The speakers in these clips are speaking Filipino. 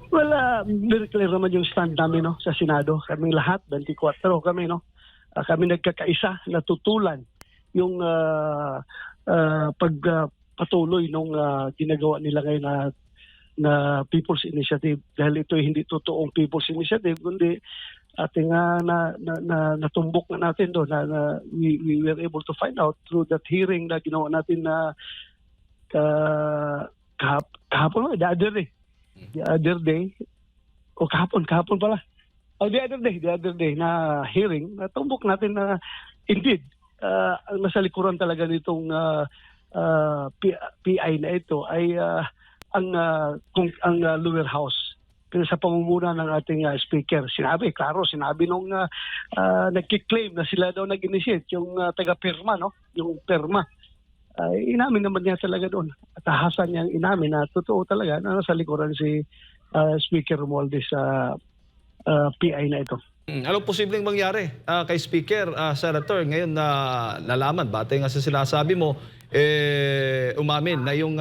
Well, very clear naman yung stand namin, no, sa Senado. Kami lahat, 24 kami, no. Kami nagkakaisa na tutulan yung pagpatuloy nung ginagawa nila ngayon na People's Initiative. Dahil ito ay hindi totoong People's Initiative, kundi ating natumbok na natin doon. We were able to find out through that hearing na ginawa natin na kahapon, the other day, o kahapon pala. The other day na hearing, natumbok natin na indeed, ang nasa likuran talaga nitong PI na ito ay ang lower house. Pero sa pamumuno ng ating speaker, sinabi nung nagkiklaim na sila daw nag-initiate, yung taga-PIRMA, no? Yung PIRMA. Inamin naman niya talaga doon. At tahasan niyang inamin na totoo talaga na nasa likuran si Speaker Romualdez sa PI na ito. Anong posibleng mangyari kay Speaker, Senator, ngayon na nalaman, batay nga sa sinasabi mo, umamin na yung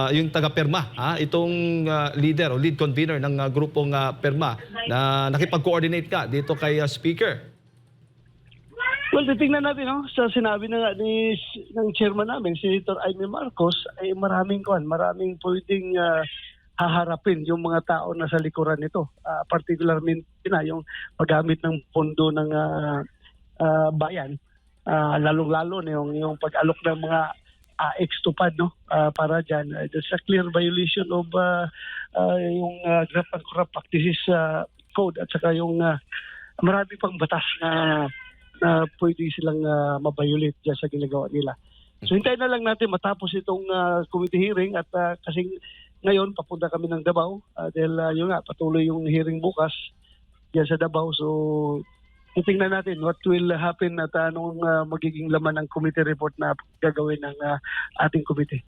yung taga-PIRMA, itong leader o lead convener ng grupong PIRMA na nakipag-coordinate ka dito kay Speaker? Well, titingnan natin, no? Sa sinabi ng chairman namin, Senator Amy Marcos, ay maraming pwedeng haharapin yung mga tao na sa likuran nito. Particularly na yung paggamit ng pondo ng bayan, lalong-lalo na yung pag-alok ng mga AX-tupad, no? Para dyan. There's a clear violation of yung graft and corrupt practices code at saka yung marami pang batas na pwede silang mabiolate dyan sa ginagawa nila. So hintayin na lang natin matapos itong committee hearing at kasi ngayon papunta kami ng Davao dahil yun nga, patuloy yung hearing bukas dyan sa Davao. So titingnan natin what will happen at anong magiging laman ng committee report na gagawin ng ating committee.